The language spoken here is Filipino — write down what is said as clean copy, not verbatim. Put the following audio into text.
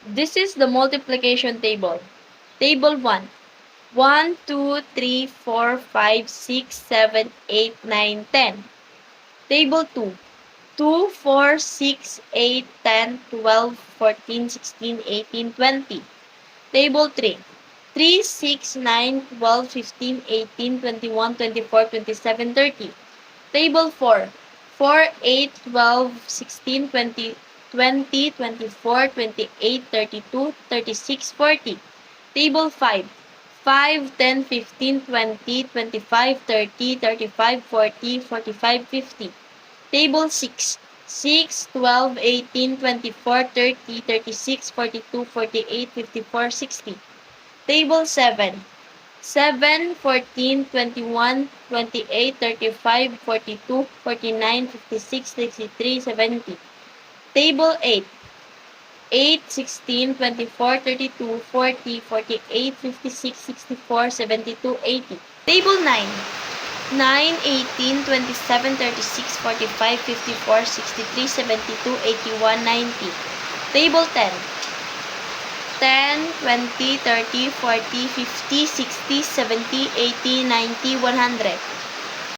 This is the multiplication table. Table 1. 1, 2, 3, 4, 5, 6, 7, 8, 9, 10. Table 2. 2, 4, 6, 8, 10, 12, 14, 16, 18, 20. Table 3. 3, 6, 9, 12, 15, 18, 21, 24, 27, 30. Table 4. 4, 8, 12, 16, 20, 20, 24, 28, 32, 36, 40. Table 5. 5, 10, 15, 20, 25, 30, 35, 40, 45, 50. Table 6. 6, 12, 18, 24, 30, 36, 42, 48, 54, 60. Table 7. 7, 14, 21, 28, 35, 42, 49, 56, 63, 70. Table 8. 8, 16, 24, 32, 40, 48, 56, 64, 72, 80. Table 9. 9, 18, 27, 36, 45, 54, 63, 72, 81, 90. Table 10. 10, 20, 30, 40, 50, 60, 70, 80, 90, 100.